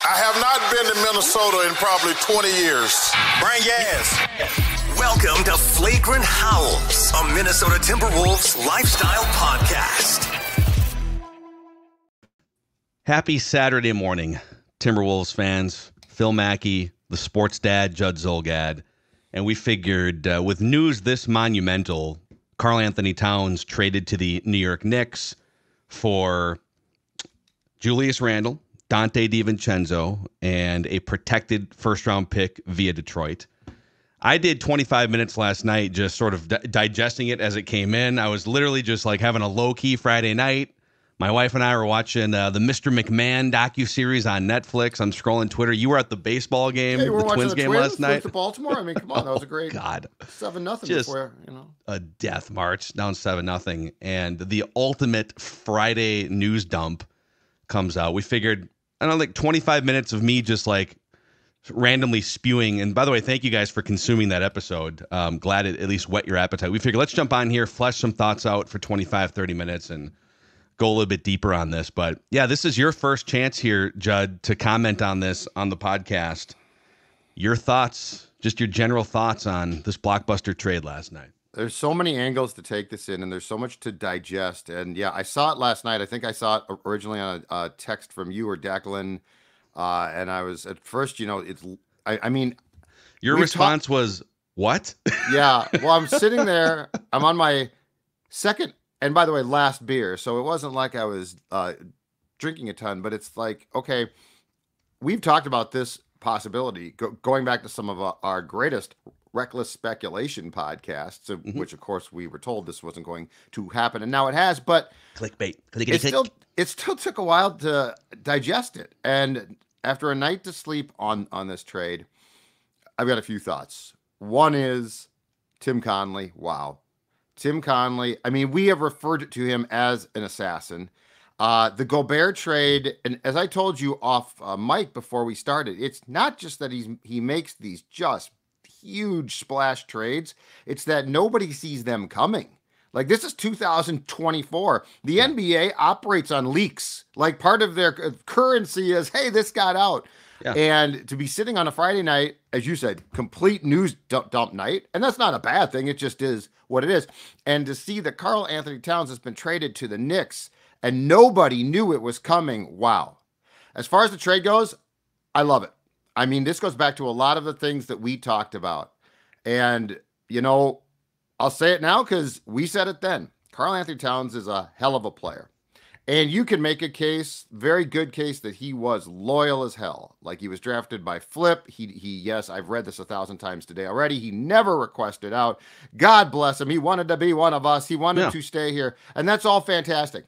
I have not been to Minnesota in probably 20 years. Bring gas. Welcome to Flagrant Howls, a Minnesota Timberwolves lifestyle podcast. Happy Saturday morning, Timberwolves fans. Phil Mackey, the sports dad, Judd Zulgad. And we figured with news this monumental, Karl-Anthony Towns traded to the New York Knicks for Julius Randle, Donte DiVincenzo, and a protected first-round pick via Detroit. I did 25 minutes last night just sort of digesting it as it came in. I was literally just like having a low-key Friday night. My wife and I were watching the Mr. McMahon docuseries on Netflix. I'm scrolling Twitter. You were at the baseball game, the Twins game last night. To Baltimore. I mean, come on, that was a great 7-0 before, a death march down 7-0, and the ultimate Friday news dump comes out. We figured, I don't know, like 25 minutes of me just like randomly spewing. And by the way, thank you guys for consuming that episode. Glad it at least whet your appetite. We figured let's jump on here, flesh some thoughts out for 25, 30 minutes and go a little bit deeper on this. But yeah, this is your first chance here, Judd, to comment on this on the podcast. Your thoughts, just your general thoughts on this blockbuster trade last night. There's so many angles to take this in, and there's so much to digest. And yeah, I saw it last night. I think I saw it originally on a text from you or Declan. And I was at first, I mean, your response was what? Yeah. Well, I'm sitting there. I'm on my second, and by the way, last beer. So it wasn't like I was drinking a ton, but it's like, okay, we've talked about this possibility going back to some of our greatest reckless speculation podcasts, which of course we were told this wasn't going to happen, and now it has. But clickbait. It still took a while to digest it. And after a night to sleep on this trade, I've got a few thoughts. One is Tim Connelly. Wow, Tim Connelly. I mean, we have referred to him as an assassin. The Gobert trade, and as I told you off mic before we started, it's not just that he makes these just huge splash trades. It's that nobody sees them coming. Like, this is 2024. The NBA operates on leaks. Like, part of their currency is, hey, this got out. Yeah. And to be sitting on a Friday night, as you said, complete news dump night, and that's not a bad thing. It just is what it is. And to see that Karl-Anthony Towns has been traded to the Knicks and nobody knew it was coming. Wow. As far as the trade goes, I love it. I mean, this goes back to a lot of the things that we talked about. And, I'll say it now because we said it then. Karl-Anthony Towns is a hell of a player. And you can make a case, very good case, that he was loyal as hell. Like, he was drafted by Flip. Yes, I've read this 1,000 times today already. He never requested out. God bless him. He wanted to be one of us. He wanted to stay here. And that's all fantastic.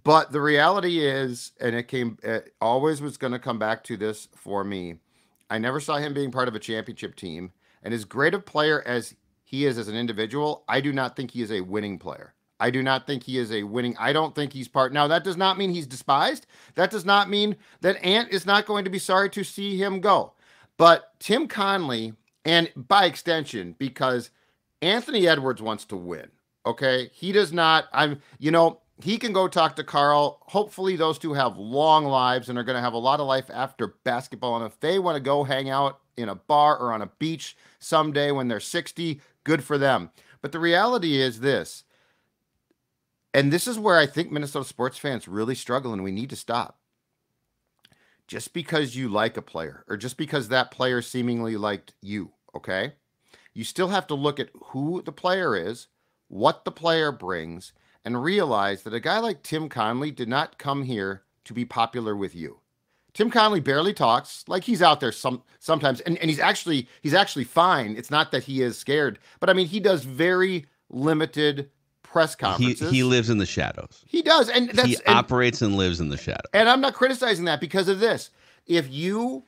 But the reality is, and it always was going to come back to this for me, I never saw him being part of a championship team. And as great a player as he is as an individual, I do not think he is a winning player. I do not think he is I don't think he's part. Now, that does not mean he's despised. That does not mean that Ant is not going to be sorry to see him go. But Tim Connelly, and by extension, because Anthony Edwards wants to win, okay? He does not, he can go talk to Karl. Hopefully those two have long lives and are going to have a lot of life after basketball. And if they want to go hang out in a bar or on a beach someday when they're 60, good for them. But the reality is this, and this is where I think Minnesota sports fans really struggle, and we need to stop. Just because you like a player, or just because that player seemingly liked you, okay? You still have to look at who the player is, what the player brings, and realize that a guy like Tim Connelly did not come here to be popular with you. Tim Connelly barely talks. Like, he's out there sometimes, and he's actually fine. It's not that he is scared, but I mean, he does very limited press conferences. He lives in the shadows. He does, and he operates and lives in the shadows. And I'm not criticizing that because of this. If you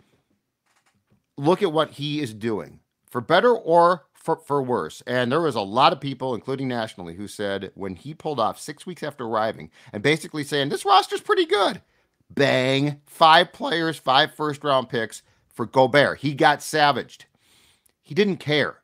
look at what he is doing, for better or for worse, and there was a lot of people, including nationally, who said when he pulled off 6 weeks after arriving and basically saying this roster's pretty good. Bang, 5 players, 5 first-round picks for Gobert. He got savaged. He didn't care.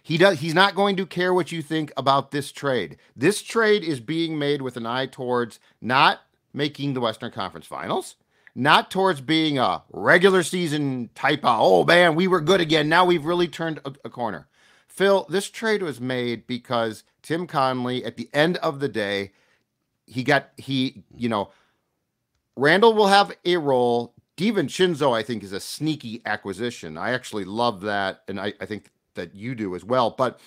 He's not going to care what you think about this trade. This trade is being made with an eye towards not making the Western Conference Finals, not towards being a regular season type of, oh man, we were good again. Now we've really turned a corner. Phil, this trade was made because Tim Connelly, at the end of the day, Randle will have a role. DiVincenzo, I think, is a sneaky acquisition. I actually love that, and I think that you do as well. But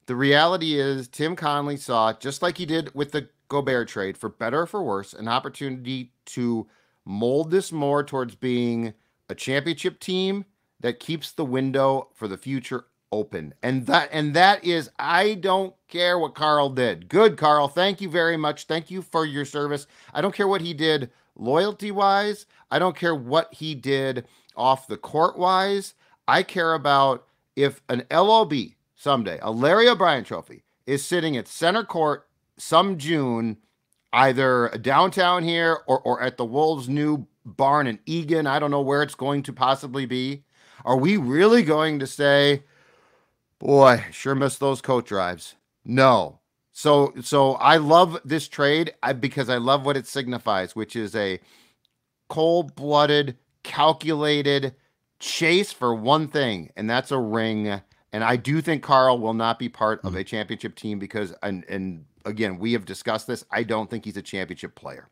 the reality is Tim Connelly saw, just like he did with the Gobert trade, for better or for worse, an opportunity to mold this more towards being a championship team that keeps the window for the future open. And that is, I don't care what Karl did. Good, Karl. Thank you very much. Thank you for your service. I don't care what he did loyalty-wise. I don't care what he did off the court-wise. I care about if an LOB someday, a Larry O'Brien trophy, is sitting at center court some June, either downtown here or at the Wolves' new barn in Egan. I don't know where it's going to possibly be. Are we really going to say, boy, sure miss those coat drives? No. So I love this trade because I love what it signifies, which is a cold-blooded, calculated chase for one thing, and that's a ring. And I do think Karl will not be part of a championship team because, and again, we have discussed this, I don't think he's a championship player.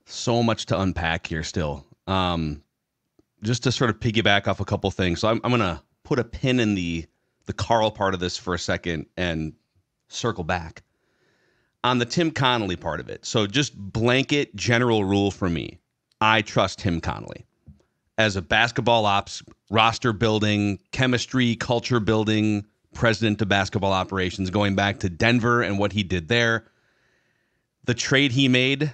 So much to unpack here still. Just to sort of piggyback off a couple things. So I'm going to put a pin in the Karl part of this for a second and circle back on the Tim Connelly part of it. So just blanket general rule for me. I trust Tim Connelly as a basketball ops, roster building, chemistry, culture building, president of basketball operations, going back to Denver and what he did there. The trade he made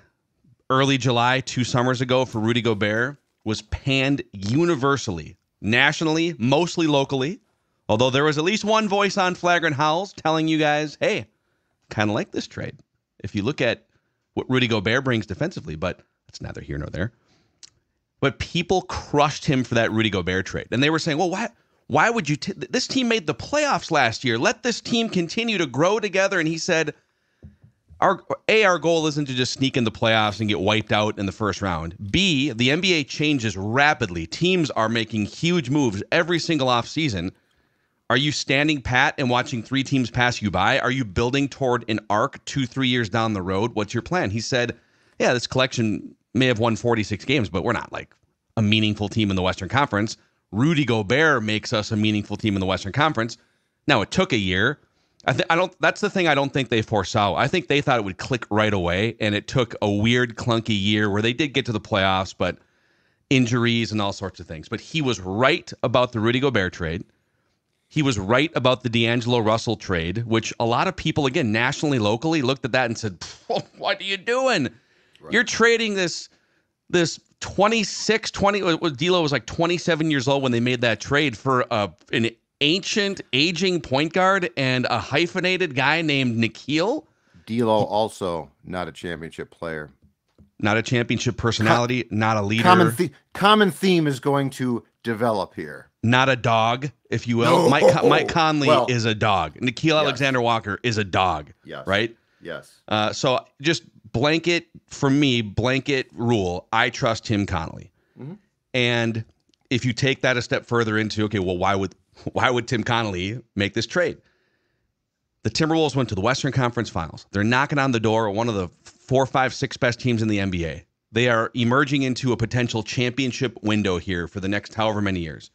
early July, 2 summers ago for Rudy Gobert was panned universally, nationally, mostly locally. Although there was at least one voice on Flagrant Howls telling you guys, hey, kind of like this trade if you look at what Rudy Gobert brings defensively, but it's neither here nor there. But people crushed him for that Rudy Gobert trade. And they were saying, well, why would you? This team made the playoffs last year. Let this team continue to grow together. And he said, our goal isn't to just sneak in the playoffs and get wiped out in the first round. B, the NBA changes rapidly. Teams are making huge moves every single offseason. Are you standing pat and watching 3 teams pass you by? Are you building toward an arc 2-3 years down the road? What's your plan? He said, yeah, this collection may have won 46 games, but we're not like a meaningful team in the Western Conference. Rudy Gobert makes us a meaningful team in the Western Conference. Now, it took a year. That's the thing I don't think they foresaw. I think they thought it would click right away, and it took a weird, clunky year where they did get to the playoffs, but injuries and all sorts of things. But he was right about the Rudy Gobert trade. He was right about the D'Angelo Russell trade, which a lot of people, again, nationally, locally, looked at that and said, what are you doing? Right. You're trading this 20, D'Lo was like 27 years old when they made that trade for an ancient, aging point guard and a hyphenated guy named Nikhil. D'Lo also not a championship player. Not a championship personality, not a leader. Common theme is going to develop here. Not a dog, if you will. No. Mike Conley is a dog. Nikhil Alexander Walker is a dog. Yes. Right? Yes. So just blanket rule, I trust Tim Connelly. Mm-hmm. And if you take that a step further into, okay, well, why would Tim Connelly make this trade? The Timberwolves went to the Western Conference Finals. They're knocking on the door of one of the 4, 5, 6 best teams in the NBA. They are emerging into a potential championship window here for the next however many years.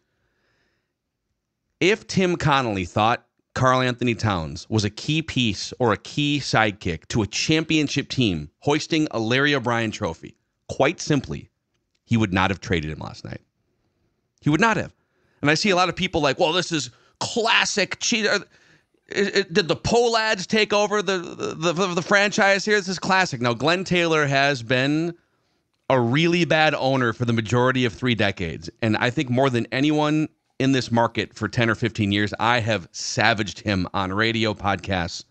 If Tim Connelly thought Karl-Anthony Towns was a key piece or a key sidekick to a championship team hoisting a Larry O'Brien trophy, quite simply, he would not have traded him last night. He would not have. And I see a lot of people like, well, this is classic cheater. Did the Polads take over the franchise here? This is classic. Now, Glenn Taylor has been a really bad owner for the majority of 3 decades. And I think more than anyone in this market for 10 or 15 years, I have savaged him on radio podcasts.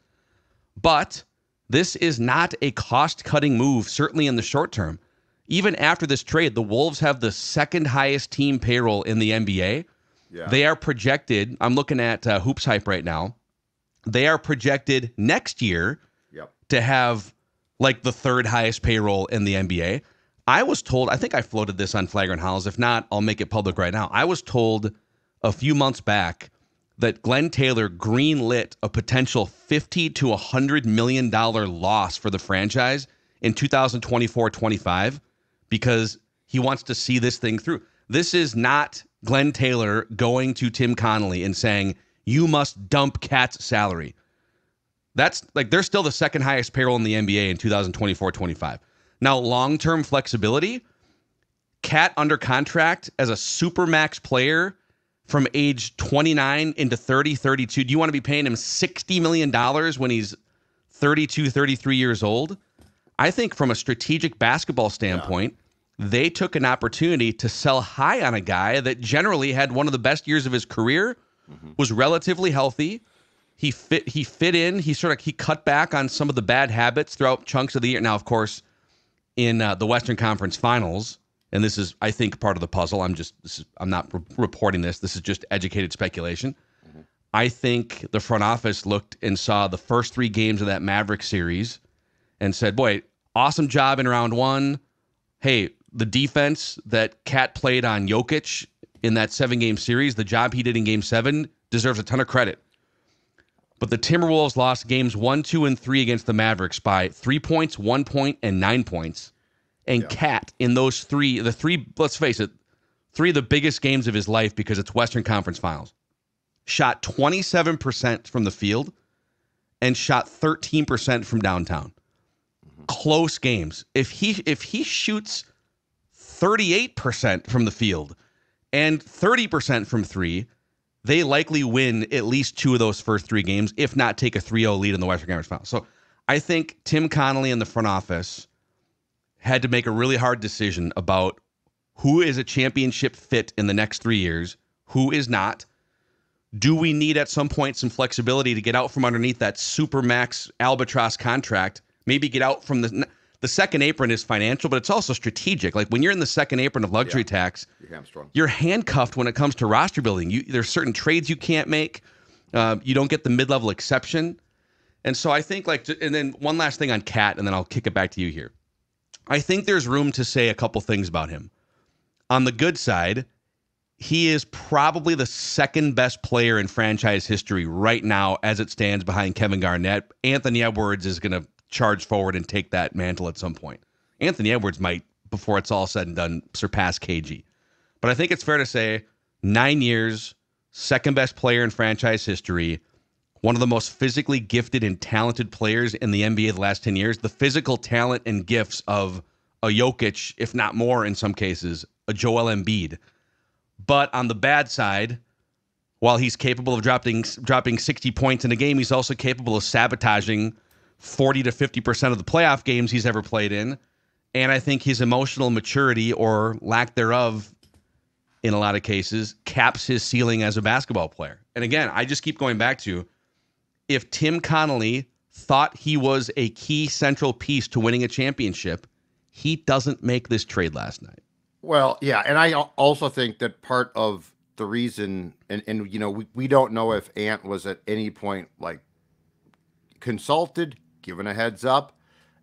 But this is not a cost-cutting move, certainly in the short term. Even after this trade, the Wolves have the 2nd highest team payroll in the NBA. Yeah. They are projected, I'm looking at Hoops Hype right now, they are projected next year to have like the 3rd highest payroll in the NBA. I was told, I think I floated this on Flagrant Howls. If not, I'll make it public right now. I was told a few months back that Glenn Taylor greenlit a potential $50 to $100 million loss for the franchise in 2024-25 because he wants to see this thing through. This is not Glenn Taylor going to Tim Connolly and saying, you must dump Cat's salary. That's like, they're still the second highest payroll in the NBA in 2024-25. Now, long-term flexibility, Cat under contract as a supermax player from age 29 into 30, 32. Do you want to be paying him $60 million when he's 32, 33 years old? I think from a strategic basketball standpoint, they took an opportunity to sell high on a guy that generally had one of the best years of his career, was relatively healthy. He fit in. He cut back on some of the bad habits throughout chunks of the year. Now, of course, in the Western Conference Finals, and this is, I think, part of the puzzle. I'm not reporting this. This is just educated speculation. I think the front office looked and saw the first 3 games of that Mavericks series and said, boy, awesome job in round 1. Hey, the defense that Cat played on Jokic in that 7-game series, the job he did in Game 7 deserves a ton of credit. But the Timberwolves lost games 1, 2, and 3 against the Mavericks by 3 points, 1 point, and 9 points. And Cat, in those three, let's face it, 3 of the biggest games of his life because it's Western Conference Finals, shot 27% from the field and shot 13% from downtown. Close games. If he shoots 38% from the field and 30% from 3, they likely win at least 2 of those first 3 games, if not take a 3-0 lead in the Western Conference Finals. So I think Tim Connolly and the front office had to make a really hard decision about who is a championship fit in the next 3 years, who is not. Do we need at some point some flexibility to get out from underneath that supermax albatross contract? Maybe get out from the second apron is financial, but it's also strategic. Like when you're in the second apron of luxury tax, you're handcuffed when it comes to roster building. There's certain trades you can't make. You don't get the mid-level exception. And so I think and then one last thing on Cat, and then I'll kick it back to you here. I think there's room to say a couple things about him. On the good side, he is probably the second best player in franchise history right now as it stands behind Kevin Garnett. Anthony Edwards is going to charge forward and take that mantle at some point. Anthony Edwards might, before it's all said and done, surpass KG. But I think it's fair to say 9 years, second best player in franchise history, one of the most physically gifted and talented players in the NBA the last 10 years, the physical talent and gifts of a Jokic, if not more in some cases, a Joel Embiid. But on the bad side, while he's capable of dropping 60 points in a game, he's also capable of sabotaging 40 to 50% of the playoff games he's ever played in. And I think his emotional maturity or lack thereof in a lot of cases caps his ceiling as a basketball player. And again, I just keep going back to, if Tim Connolly thought he was a key central piece to winning a championship, he doesn't make this trade last night. Well, yeah, and I also think that part of the reason, and you know, we don't know if Ant was at any point like consulted, given a heads up,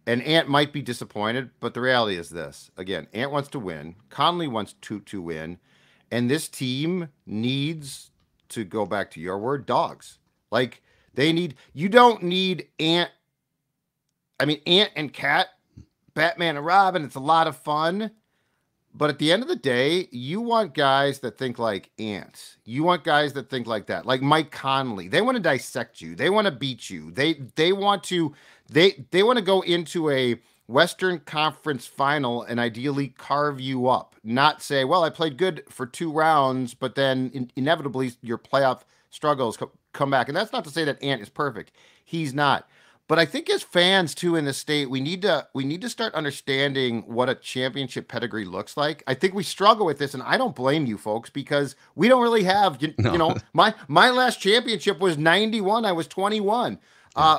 and Ant might be disappointed, but the reality is this. Again, Ant wants to win, Conley wants to win, and this team needs to, go back to your word, dogs. Like, you don't need Ant. I mean, Ant and Cat, Batman and Robin, it's a lot of fun. But at the end of the day, you want guys that think like Ant. You want guys that think like that, like Mike Conley. They want to dissect you. They want to beat you. They want to go into a Western Conference final and ideally carve you up. Not say, well, I played good for 2 rounds, but then inevitably your playoff struggles come back. And that's not to say that Ant is perfect. He's not. But I think as fans too in the state, we need to start understanding what a championship pedigree looks like. I think we struggle with this, and I don't blame you folks because we don't really have. You know, my last championship was 91. I was 21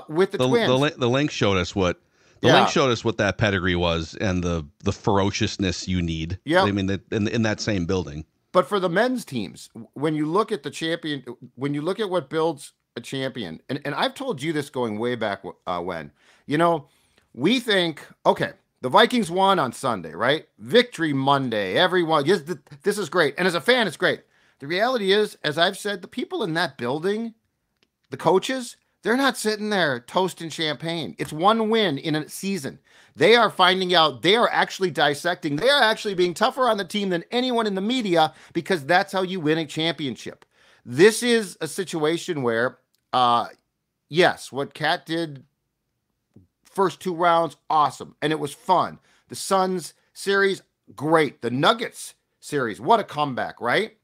with the Twins. The link showed us what link showed us what that pedigree was and the ferociousness you need. Yeah, I mean in that same building. But for the men's teams, when you look at the champion, when you look at what builds a champion, and I've told you this going way back when, you know, we think, okay, the Vikings won on Sunday, right? Victory Monday. Everyone, yes, this is great. And as a fan, it's great. The reality is, as I've said, the people in that building, the coaches, they're not sitting there toasting champagne. It's one win in a season. They are finding out, they are actually dissecting, they are actually being tougher on the team than anyone in the media, because that's how you win a championship. This is a situation where, yes, what Cat did first 2 rounds, awesome. And it was fun. The Suns series, great. The Nuggets series, what a comeback, right?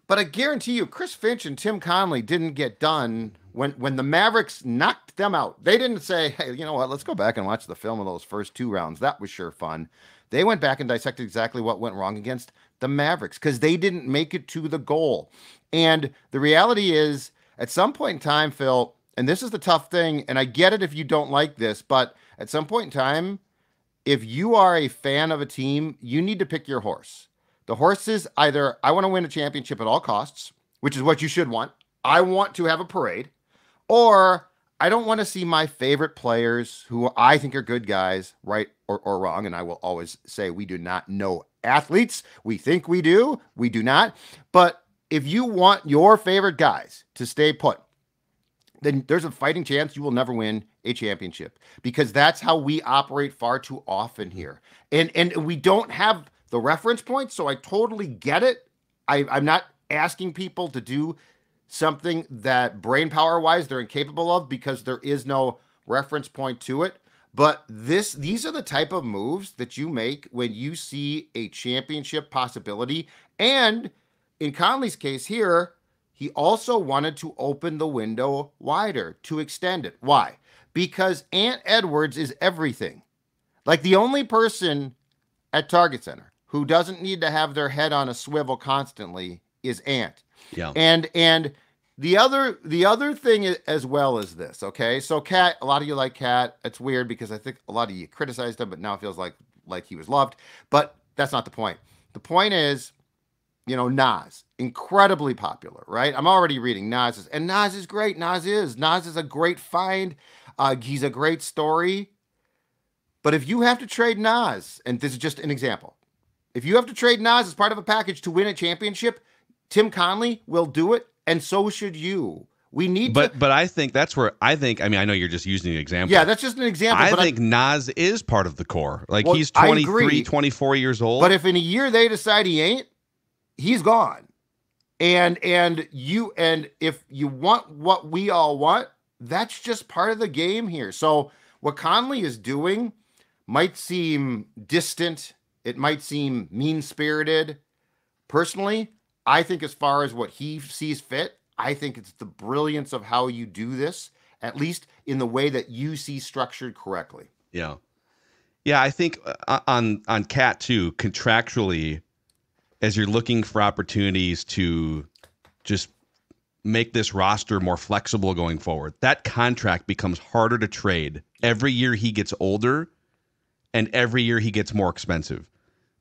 But I guarantee you, Chris Finch and Tim Connelly didn't get done when the Mavericks knocked them out. They didn't say, hey, you know what, let's go back and watch the film of those first 2 rounds. That was sure fun. They went back and dissected exactly what went wrong against the Mavericks, because they didn't make it to the goal. And the reality is, at some point in time, Phil, and this is the tough thing, and I get it if you don't like this, but at some point in time, if you are a fan of a team, you need to pick your horse. The horse is either, I want to win a championship at all costs, which is what you should want. I want to have a parade. Or I don't want to see my favorite players, who I think are good guys, right or wrong. And I will always say, we do not know athletes. We think we do. We do not. But if you want your favorite guys to stay put, then there's a fighting chance you will never win a championship, because that's how we operate far too often here. And we don't have the reference point. So I totally get it. I'm not asking people to do something that brain power wise they're incapable of, because there is no reference point to it. But these are the type of moves that you make when you see a championship possibility. And in Conley's case here, he also wanted to open the window wider, to extend it. Why? Because Ant Edwards is everything. Like, the only person at Target Center who doesn't need to have their head on a swivel constantly is Ant. Yeah. And the other thing as well is this, okay? So Cat, a lot of you like Cat. It's weird because I think a lot of you criticized him, but now it feels like he was loved. But that's not the point. The point is, you know, Nas, incredibly popular, right? I'm already reading Nas, and Nas is great. Nas is a great find. He's a great story. But if you have to trade Nas, and this is just an example, if you have to trade Nas as part of a package to win a championship, Tim Connelly will do it, and so should you. We need but I think that's where I know you're just using an example. Yeah, that's just an example. I think Nas is part of the core. Like, well, he's 23, 24 years old. But if in a year they decide he ain't, he's gone. And if you want what we all want, that's just part of the game here. So what Conley is doing might seem distant. It might seem mean-spirited. Personally, I think as far as what he sees fit, I think it's the brilliance of how you do this, at least in the way that you see structured correctly. Yeah. Yeah, I think on Cat too, contractually, as you're looking for opportunities to just make this roster more flexible going forward, that contract becomes harder to trade every year he gets older and every year he gets more expensive.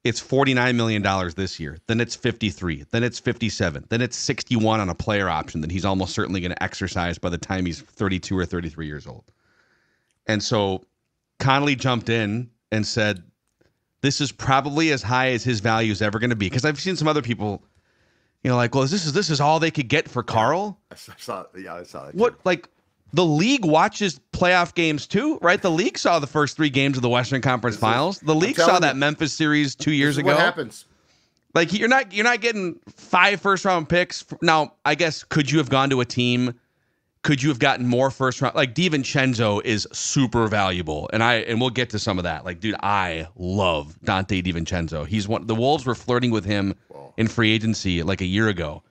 It's $49 million this year. Then it's 53. Then it's 57. Then it's 61 on a player option that he's almost certainly going to exercise by the time he's 32 or 33 years old. And so Conley jumped in and said, this is probably as high as his value is ever going to be. Because I've seen some other people, you know, like, well, this is all they could get for Karl? I saw that. What, like, the league watches playoff games too, right? The league saw the first 3 games of the Western Conference Finals. The league saw that Memphis series 2 years ago. What happens? Like, you're not getting 5 first-round picks. Now, I guess, could you have gone to a team? Could you have gotten more first-round? Like, DiVincenzo is super valuable, and we'll get to some of that. Like, dude, I love Donte DiVincenzo. He's the Wolves were flirting with him in free agency like a year ago.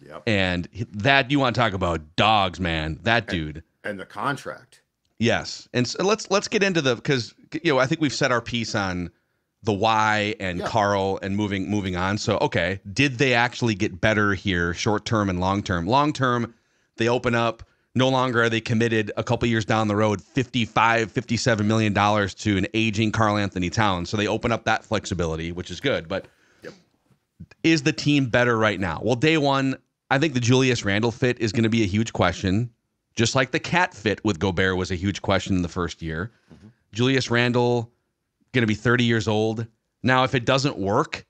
Yep. And that, you want to talk about dogs, man. That dude. And the contract. Yes. And so let's get into because, you know, I think we've set our piece on the why and Karl and moving on. So, okay, did they actually get better here, short term and long term? Long term, they open up. No longer are they committed a couple years down the road $57 million to an aging Karl-Anthony Towns. So they open up that flexibility, which is good. But is the team better right now? Well, day one, I think the Julius Randle fit is going to be a huge question. Just like the Cat fit with Gobert was a huge question in the first year. Mm-hmm. Julius Randle going to be 30 years old. Now, if it doesn't work,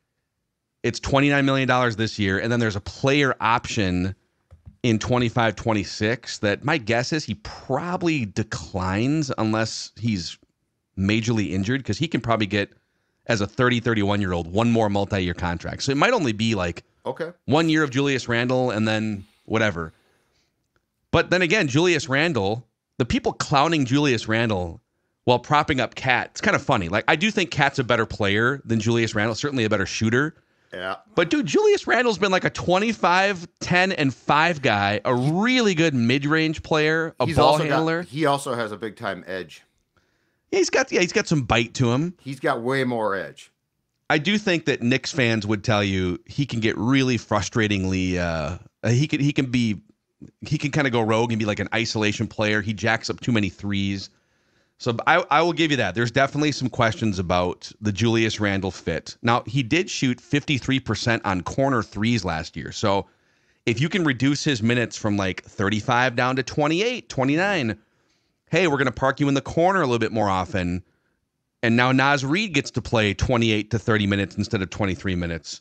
it's $29 million this year, and then there's a player option in 25-26 that my guess is he probably declines unless he's majorly injured, because he can probably get, as a 31-year-old, one more multi-year contract. So it might only be like 1 year of Julius Randle and then whatever. But then again, Julius Randle, the people clowning Julius Randle while propping up Cat, it's kind of funny. Like, I do think Cat's a better player than Julius Randle, certainly a better shooter. Yeah. But, dude, Julius Randle's been like a 25, 10, and 5 guy, a really good mid-range player, a ball handler. He also has a big-time edge. Yeah, he's got some bite to him. He's got way more edge. I do think that Knicks fans would tell you he can get really frustratingly. He can kind of go rogue and be like an isolation player. He jacks up too many threes. So I will give you that. There's definitely some questions about the Julius Randle fit. Now, he did shoot 53% on corner threes last year. So if you can reduce his minutes from like 35 down to 28, 29, hey, we're going to park you in the corner a little bit more often. And now Naz Reid gets to play 28 to 30 minutes instead of 23 minutes.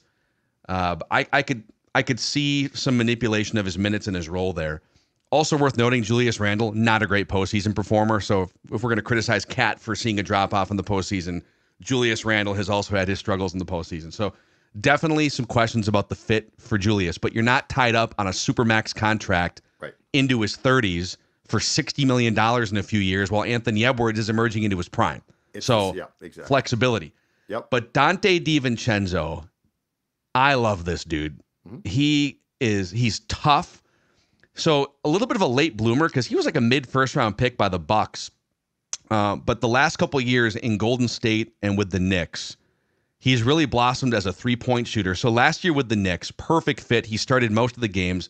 I could see some manipulation of his minutes and his role there. Also worth noting, Julius Randle, not a great postseason performer. So if we're going to criticize Cat for seeing a drop-off in the postseason, Julius Randle has also had his struggles in the postseason. So definitely some questions about the fit for Julius. But you're not tied up on a supermax contract into his 30s for $60 million in a few years while Anthony Edwards is emerging into his prime. Flexibility. Yep. But Donte DiVincenzo, I love this dude. Mm-hmm. He's tough. So a little bit of a late bloomer because he was like a mid-first round pick by the Bucks. But the last couple of years in Golden State and with the Knicks, he's really blossomed as a three-point shooter. So last year with the Knicks, perfect fit. He started most of the games.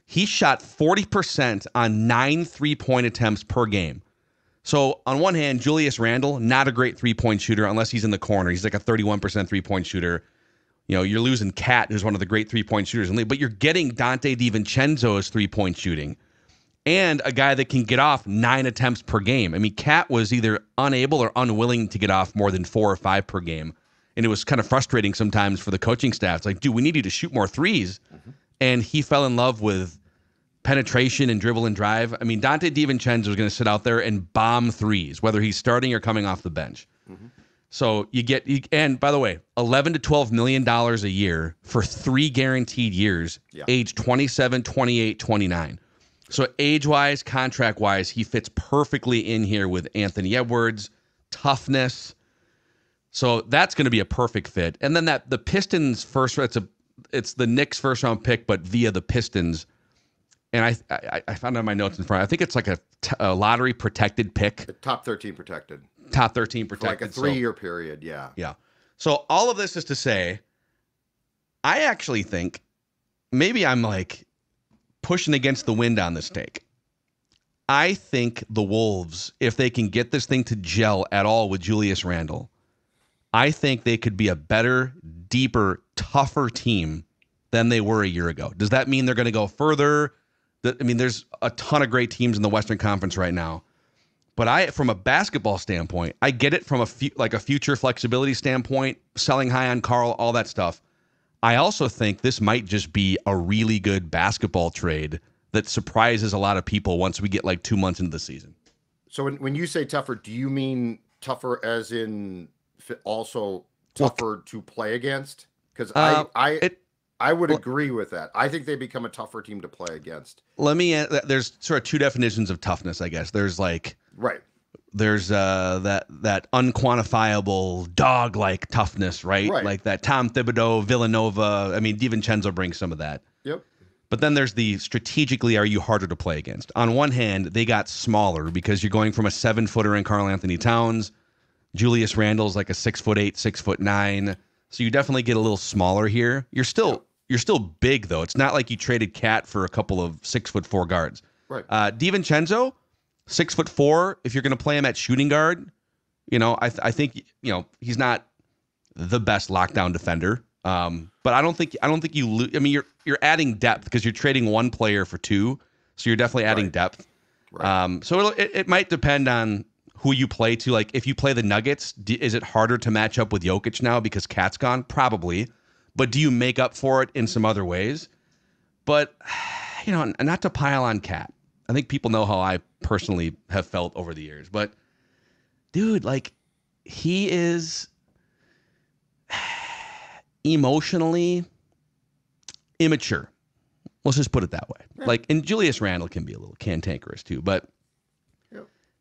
He shot 40% on 9 3-point attempts per game. So on one hand, Julius Randle, not a great three-point shooter unless he's in the corner. He's like a 31% three-point shooter. You know, you're losing Cat, who's one of the great three-point shooters in the league, but you're getting Donte DiVincenzo's three-point shooting and a guy that can get off 9 attempts per game. I mean, Cat was either unable or unwilling to get off more than 4 or 5 per game, and it was kind of frustrating sometimes for the coaching staff. It's like, dude, we need you to shoot more threes, and he fell in love with penetration and dribble and drive. I mean, Donte DiVincenzo is going to sit out there and bomb threes, whether he's starting or coming off the bench. Mm-hmm. So and by the way, $11 to $12 million a year for 3 guaranteed years, age 27, 28, 29. So age-wise, contract-wise, he fits perfectly in here with Anthony Edwards, toughness. So that's going to be a perfect fit. And then the Pistons it's the Knicks first round pick, but via the Pistons. And I found out my notes in front. I think it's like a lottery protected pick. The top 13 protected. Top 13 protected. For like a 3-year period, yeah. Yeah. So all of this is to say, I actually think maybe I'm like pushing against the wind on this take. I think the Wolves, if they can get this thing to gel at all with Julius Randle, I think they could be a better, deeper, tougher team than they were a year ago. Does that mean they're going to go further? I mean, there's a ton of great teams in the Western Conference right now. But from a basketball standpoint, I get it from a future flexibility standpoint, selling high on Karl, all that stuff. I also think this might just be a really good basketball trade that surprises a lot of people once we get like 2 months into the season. So when you say tougher, do you mean tougher as in also tougher to play against? Because I would agree with that. I think they become a tougher team to play against. There's sort of 2 definitions of toughness, I guess. There's like there's that unquantifiable dog-like toughness, right? Like that Tom Thibodeau, Villanova. I mean, DiVincenzo brings some of that. Yep. But then there's the strategically, are you harder to play against? On one hand, they got smaller because you're going from a 7-footer in Karl-Anthony Towns. Julius Randle's like a 6'8", 6'9". So you definitely get a little smaller here. You're still big though. It's not like you traded Cat for a couple of 6'4" guards. Right. DiVincenzo, 6'4". If you're going to play him at shooting guard, I think he's not the best lockdown defender. But I don't think you lose. I mean, you're adding depth because you're trading one player for 2, so you're definitely adding depth. Right. So it might depend on who you play to. Like, if you play the Nuggets, is it harder to match up with Jokic now because Cat's gone? Probably. But do you make up for it in some other ways? But, you know, not to pile on Cat. I think people know how I personally have felt over the years. But, dude, like, he is emotionally immature. Let's just put it that way. Yeah. Like, and Julius Randle can be a little cantankerous too, but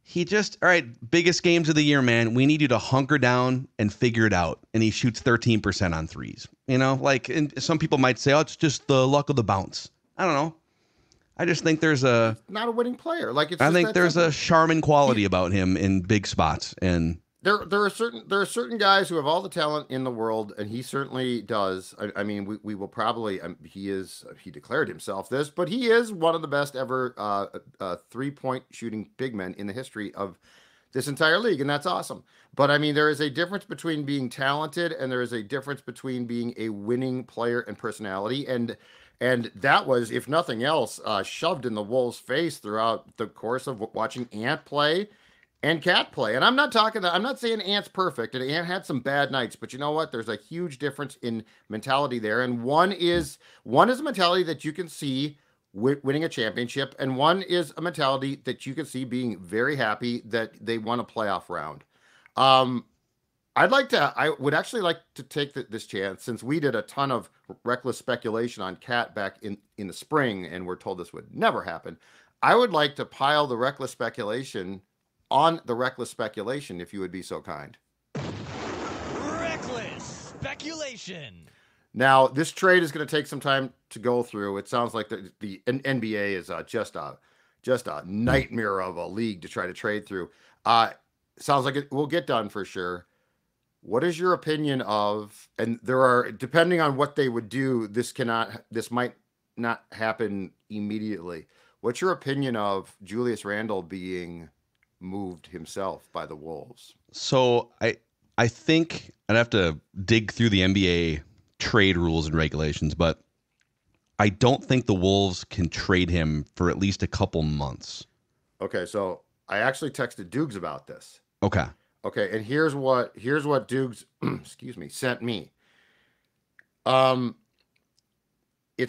he just, all right, biggest games of the year, man. We need you to hunker down and figure it out. And he shoots 13% on threes. You know, like, and some people might say, oh, it's just the luck of the bounce. I don't know. I just think there's not a winning player. Like, I think there's a charming quality about him in big spots. And there are certain guys who have all the talent in the world, and he certainly does. I mean, we will probably he declared himself this, but he is one of the best ever 3-point shooting big men in the history of this entire league, and that's awesome. But I mean, there is a difference between being talented, and there is a difference between being a winning player and personality, and that was, if nothing else, shoved in the Wolves' face throughout the course of watching Ant play and Cat play. And I'm not saying Ant's perfect, and Ant had some bad nights, but you know what? There's a huge difference in mentality there. And one is a mentality that you can see winning a championship, and one is a mentality that you can see being very happy that they won a playoff round. I would actually like to take this chance, since we did a ton of reckless speculation on Cat back in the spring, and we're told this would never happen. I would like to pile the reckless speculation on the reckless speculation, if you would be so kind. Reckless speculation. Now, this trade is going to take some time to go through. It sounds like the NBA is just a nightmare of a league to try to trade through. Sounds like it will get done for sure. What is your opinion of, and there are, depending on what they would do, this might not happen immediately. What's your opinion of Julius Randle being moved himself by the Wolves? So I think I'd have to dig through the NBA trade rules and regulations, but I don't think the Wolves can trade him for at least a couple months. Okay, so I actually texted Dukes about this. Okay, and here's what Dukes excuse me, sent me. It's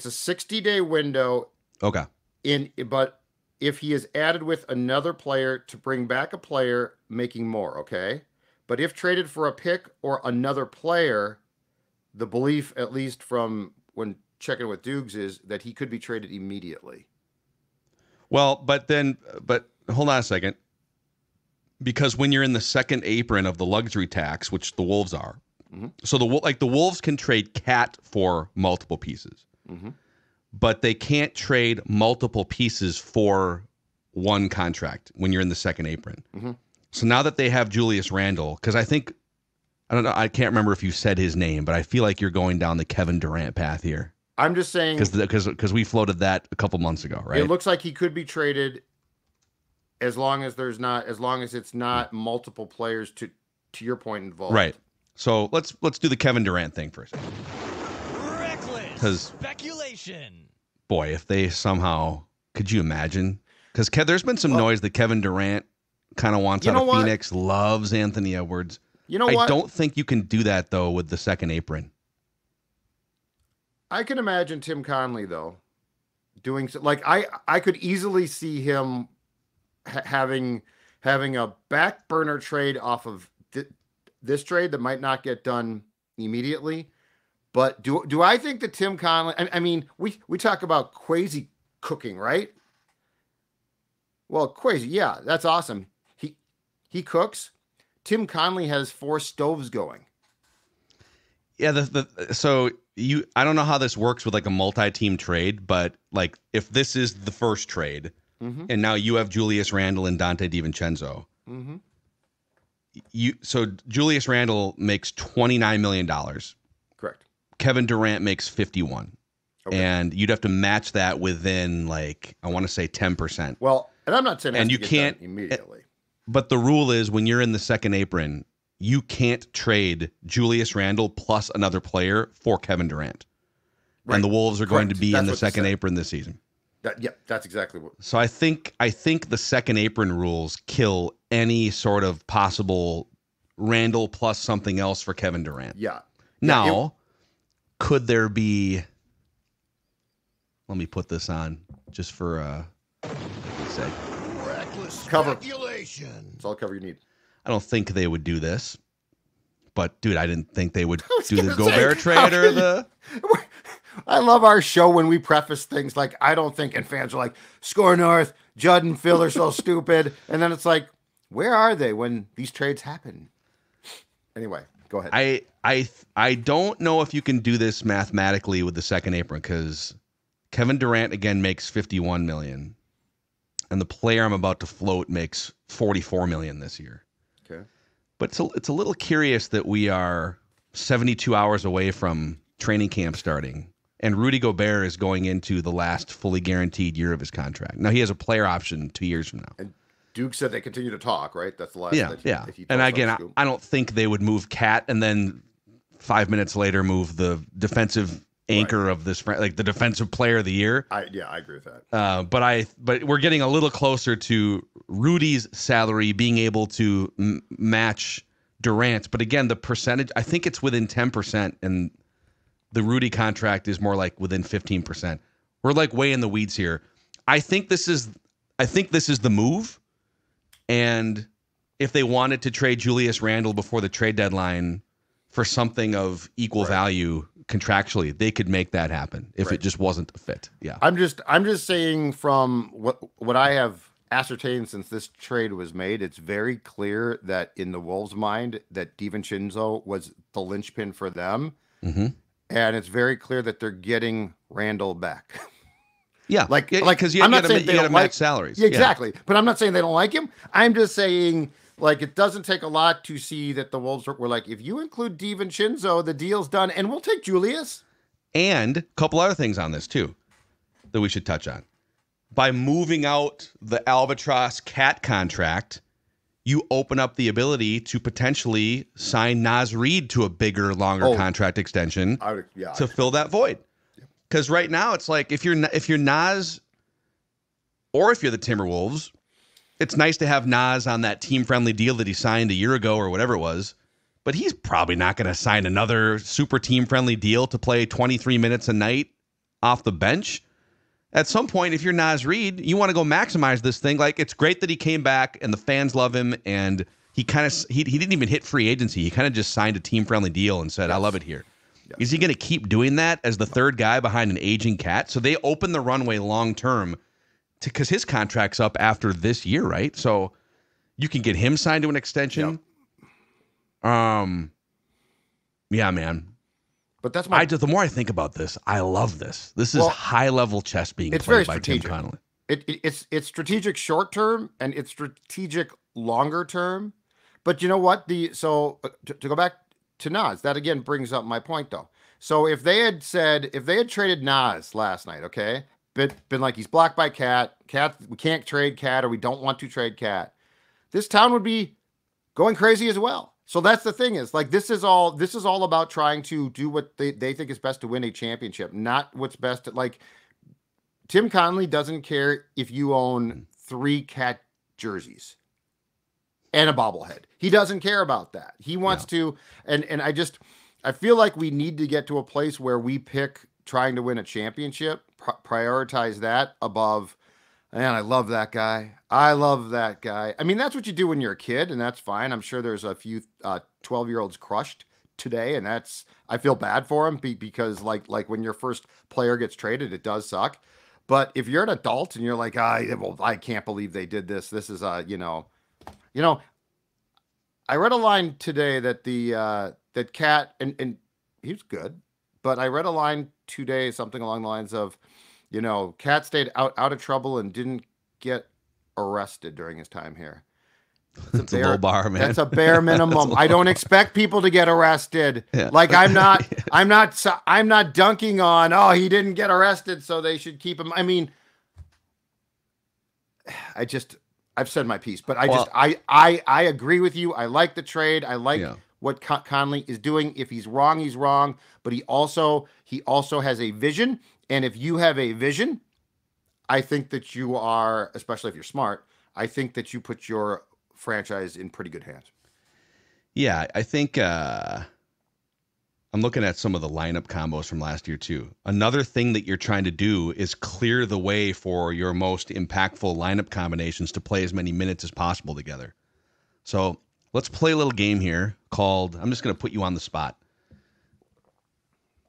a 60-day window. Okay. But if he is added with another player to bring back a player making more, okay? But if traded for a pick or another player, the belief, at least from when checking with Dukes, is that he could be traded immediately. Well, but hold on a second. Because when you're in the second apron of the luxury tax, which the Wolves are, so the Wolves can trade Cat for multiple pieces. But they can't trade multiple pieces for one contract when you're in the second apron. So now that they have Julius Randle, because I don't know, I can't remember if you said his name, but I feel like you're going down the Kevin Durant path here. I'm just saying, because we floated that a couple months ago, right? It looks like he could be traded as long as it's not multiple players to your point involved. Right. So let's do the Kevin Durant thing for a second. Speculation. Boy, if they somehow, could you imagine? Because there's been some noise that Kevin Durant kind of wants out of Phoenix, loves Anthony Edwards. You know what? I don't think you can do that, though, with the second apron. I can imagine Tim Connelly, though, doing so. Like, I could easily see him having a back burner trade off of this trade that might not get done immediately. But do I think that Tim Connelly, I mean, we talk about Quasi cooking, right? Well, Quasi, yeah, that's awesome. He cooks. Tim Connelly has 4 stoves going. Yeah, I don't know how this works with like a multi-team trade, but like if this is the first trade, and now you have Julius Randle and Donte DiVincenzo. So Julius Randle makes $29 million. Correct. Kevin Durant makes 51. Okay. And you'd have to match that within, like, I want to say 10%. Well, and I'm not saying and you can't immediately. But the rule is when you're in the second apron, you can't trade Julius Randle plus another player for Kevin Durant. Right. And the Wolves are going to be in the second apron this season. Yep, that's exactly what. So I think the second apron rules kill any sort of possible Randle plus something else for Kevin Durant. Yeah. Now, could there be? Let me put this on just for sake. Reckless Cover. speculation. That's all the cover you need. I don't think they would do this, but dude, I didn't think they would was do the gonna Gobert say, trade or the. I love our show when we preface things like, I don't think, and fans are like, SKOR North, Judd and Phil are so stupid. And then it's like, where are they when these trades happen? Anyway, go ahead. I don't know if you can do this mathematically with the second apron because Kevin Durant again makes $51 million, and the player I'm about to float makes $44 million this year. Okay. But it's a little curious that we are 72 hours away from training camp starting, and Rudy Gobert is going into the last fully guaranteed year of his contract. Now he has a player option 2 years from now. And Duke said they continue to talk, right? That's the last. Yeah, that he And told again, us. I don't think they would move Cat and then 5 minutes later move the defensive anchor of this, like the defensive player of the year. I agree with that. But we're getting a little closer to Rudy's salary being able to match Durant's. But again, the percentage, I think it's within 10%, and the Rudy contract is more like within 15%. We're like way in the weeds here. I think this is the move. And if they wanted to trade Julius Randle before the trade deadline for something of equal value contractually, they could make that happen if it just wasn't a fit. Yeah. I'm just saying from what I have ascertained since this trade was made, it's very clear that in the Wolves' mind that DiVincenzo was the linchpin for them. Mm-hmm. And it's very clear that they're getting Randle back. Yeah, because you I'm got not saying they to don't match like salaries. Yeah, exactly. But I'm not saying they don't like him. I'm just saying, like, it doesn't take a lot to see that the Wolves were like, if you include DiVincenzo, the deal's done, and we'll take Julius. And a couple other things on this too that we should touch on. By moving out the Albatross Cat contract, you open up the ability to potentially sign Naz Reid to a bigger, longer contract extension to fill that void. Because right now it's like if you're Naz, or if you're the Timberwolves, it's nice to have Naz on that team-friendly deal that he signed a year ago or whatever it was. But he's probably not going to sign another super team-friendly deal to play 23 minutes a night off the bench. At some point, if you're Naz Reid, you want to go maximize this thing. Like, it's great that he came back and the fans love him, and he didn't even hit free agency. He kind of just signed a team-friendly deal and said, I love it here. Yes. Is he going to keep doing that as the third guy behind an aging Cat? So they open the runway long-term because his contract's up after this year, right? So you can get him signed to an extension. Yep. Yeah, man. But that's the more I think about this, I love this. This is high-level chess being played by Tim Connolly. It's strategic short-term and it's strategic longer-term. But you know what? To go back to Naz, that again brings up my point, though. So if they had traded Naz last night, okay, been like, he's blocked by Cat, we can't trade Cat, or we don't want to trade Cat, this town would be going crazy as well. So that's the thing, is like, this is all about trying to do what they think is best to win a championship, not what's best at, like, Tim Connolly doesn't care if you own 3 Cat jerseys and a bobblehead. He doesn't care about that. He wants to, and I feel like we need to get to a place where we pick trying to win a championship, prioritize that above, man, I love that guy. I love that guy. I mean, that's what you do when you're a kid, and that's fine. I'm sure there's a few 12-year-olds crushed today, and I feel bad for him because like when your first player gets traded, it does suck. But if you're an adult and you're like, I can't believe they did this. This is I read a line today that that Cat, and he was good, but I read a line today, something along the lines of, Cat stayed out of trouble and didn't get arrested during his time here. It's a low bar, man. That's a bare minimum. I don't expect people to get arrested. Yeah. Like, I'm not dunking on, he didn't get arrested, so they should keep him. I mean, I've said my piece, but I agree with you. I like the trade. I like what Conley is doing. If he's wrong, he's wrong. But he also has a vision. And if you have a vision, I think that you are, especially if you're smart, I think that you put your franchise in pretty good hands. Yeah, I think I'm looking at some of the lineup combos from last year too. Another thing that you're trying to do is clear the way for your most impactful lineup combinations to play as many minutes as possible together. So let's play a little game here called, I'm just going to put you on the spot.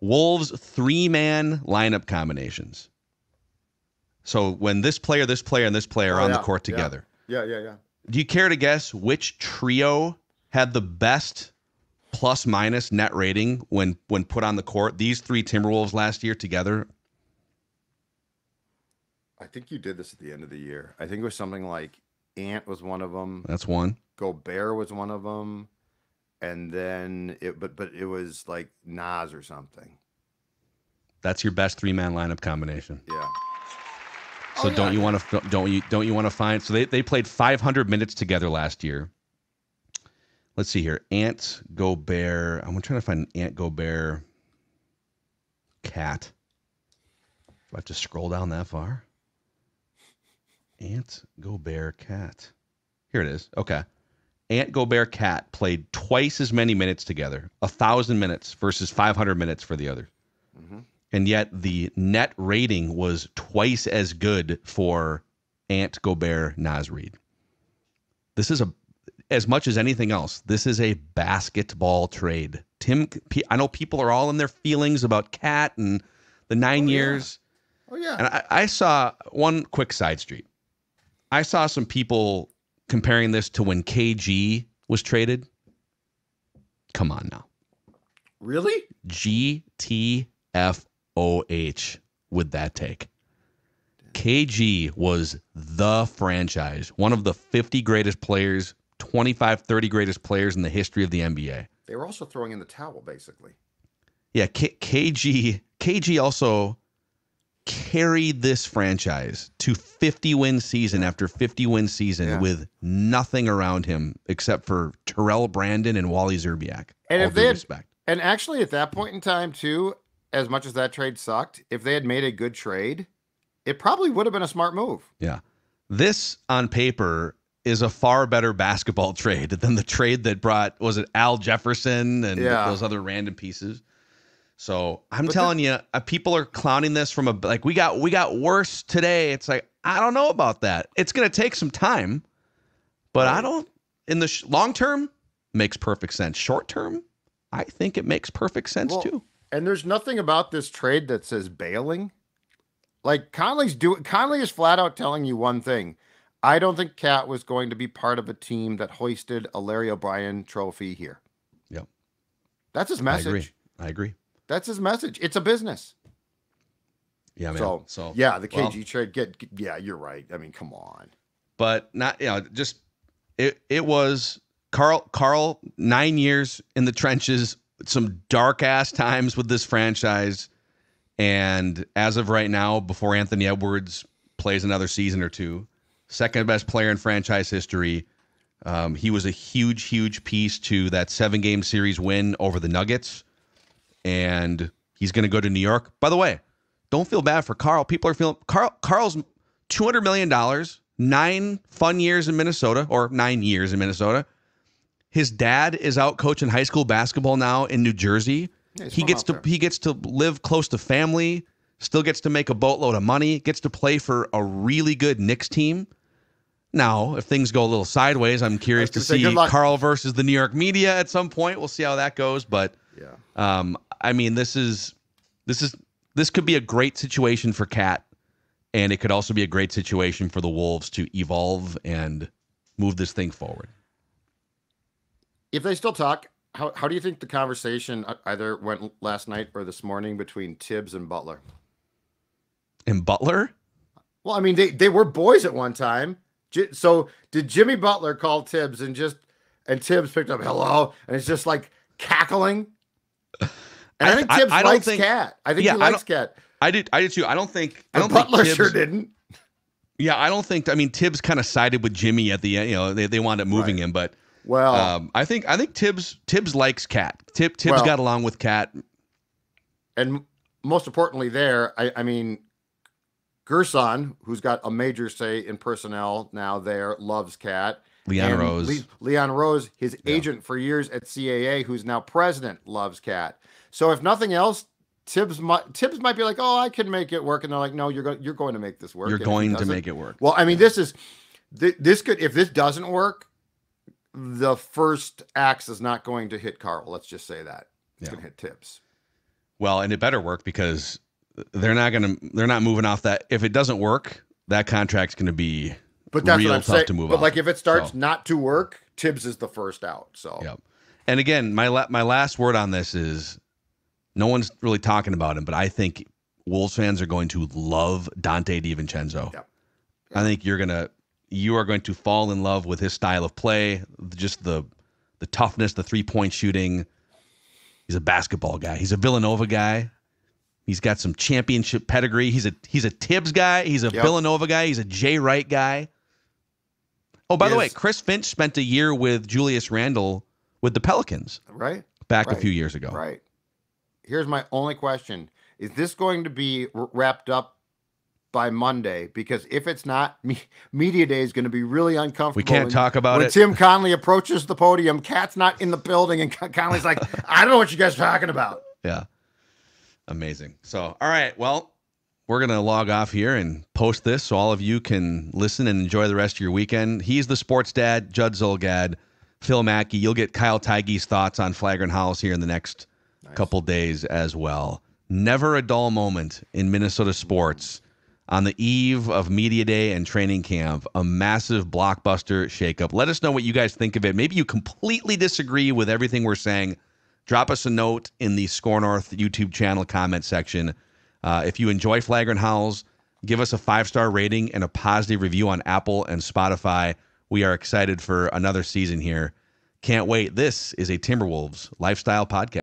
Wolves 3-man lineup combinations. So when this player, and this player are on the court together. Yeah. Do you care to guess which trio had the best plus-minus net rating when put on the court? These 3 Timberwolves last year together. I think you did this at the end of the year. I think it was something like Ant was one of them. That's one. Gobert was one of them. And then but it was like Nas or something. That's your best 3-man lineup combination. Yeah. So don't you want to find? So they played 500 minutes together last year. Let's see here. Ant, Gobert. I'm trying to find Ant, Gobert, Cat. Do I have to scroll down that far? Ant, Gobert, Cat. Here it is. Okay. Ant, Gobert, Cat played twice as many minutes together. 1,000 minutes versus 500 minutes for the others. Mm-hmm. And yet the net rating was twice as good for Ant, Gobert, Naz Reid. This is as much as anything else, this is a basketball trade. Tim, I know people are all in their feelings about Cat and the 9 years. Oh, yeah. And I saw one quick side street. I saw some people comparing this to when KG was traded. Come on now. Really? GTFOH would that take? KG was the franchise, one of the 50 greatest players, 25, 30 greatest players in the history of the NBA. They were also throwing in the towel, basically. Yeah, KG also carried this franchise to 50-win season after 50-win season with nothing around him except for Terrell Brandon and Wally Szczerbiak. And all if due they respect. And actually, at that point in time, too, as much as that trade sucked, if they had made a good trade, it probably would have been a smart move. Yeah. This, on paper, is a far better basketball trade than the trade that brought, was it Al Jefferson and those other random pieces? So I'm telling you, people are clowning this from we got worse today. It's like, I don't know about that. It's going to take some time, but I don't, in the long term, makes perfect sense. Short term, I think it makes perfect sense too. And there's nothing about this trade that says bailing. Like Conley is flat out telling you one thing. I don't think Cat was going to be part of a team that hoisted a Larry O'Brien trophy here. Yep. That's his message. I agree. That's his message. It's a business. Yeah, man. So yeah, the KG trade. Yeah, you're right. I mean, come on. But not, just it was Karl 9 years in the trenches, some dark ass times with this franchise, and as of right now, before Anthony Edwards plays another season or two, second best player in franchise history. He was a huge piece to that 7-game series win over the Nuggets. And he's going to go to New York. By the way, don't feel bad for Karl. People are feeling Karl's $200 million, 9 fun years in Minnesota, or 9 years in Minnesota. His dad is out coaching high school basketball now in New Jersey. Yeah, he gets to live close to family, still gets to make a boatload of money, gets to play for a really good Knicks team. Now, if things go a little sideways, I'm curious to see Karl versus the New York media at some point. We'll see how that goes, but I mean, this could be a great situation for Cat, and it could also be a great situation for the Wolves to evolve and move this thing forward. If they still talk, how do you think the conversation either went last night or this morning between Tibbs and Butler? And Butler? Well, I mean, they were boys at one time. So did Jimmy Butler call Tibbs and Tibbs picked up hello, and it's just like cackling? And I think Tibbs likes Cat. I think he likes Cat. I did too. I don't think Butler sure didn't. Yeah, I don't think. I mean, Tibbs kind of sided with Jimmy at the end. They wound up moving him, but I think Tibbs likes Cat. Tibbs got along with Cat, and most importantly, I mean, Gerson, who's got a major say in personnel now there, loves Cat. Leon Rose. Leon Rose, his agent for years at CAA, who's now president, loves Cat. So if nothing else, Tibbs might be like, oh, I can make it work. And they're like, no, you're going to make this work. You're going to make it work. Well, I mean, this could, if this doesn't work, the first axe is not going to hit Karl. Let's just say that. It's going to hit Tibbs. Well, and it better work because they're not moving off that. If it doesn't work, that contract's going to be real tough to move on. But like if it starts not to work, Tibbs is the first out. So, yep. And again, my last word on this is no one's really talking about him, but I think Wolves fans are going to love Donte DiVincenzo. Yep. I think you are going to fall in love with his style of play, just the toughness, the 3-point shooting. He's a basketball guy. He's a Villanova guy. He's got some championship pedigree. He's a Tibbs guy. He's a Villanova guy. He's a Jay Wright guy. Oh, by the way, Chris Finch spent a year with Julius Randle with the Pelicans. Right. Back a few years ago. Right. Here's my only question. Is this going to be wrapped up by Monday? Because if it's not, media day is going to be really uncomfortable. We can't talk about it. When Tim Connelly approaches the podium, Cat's not in the building, and Connelly's like, I don't know what you guys are talking about. Yeah. Amazing. So, all right. Well, we're going to log off here and post this so all of you can listen and enjoy the rest of your weekend. He's the sports dad, Judd Zulgad, Phil Mackey. You'll get Kyle Teige's thoughts on Flagrant Howls here in the next couple days as well. Never a dull moment in Minnesota sports. On the eve of media day and training camp, a massive blockbuster shakeup. Let us know what you guys think of it. Maybe you completely disagree with everything we're saying. Drop us a note in the SKOR North YouTube channel comment section. If you enjoy Flagrant Howls, give us a 5-star rating and a positive review on Apple and Spotify. We are excited for another season here. Can't wait. This is a Timberwolves lifestyle podcast.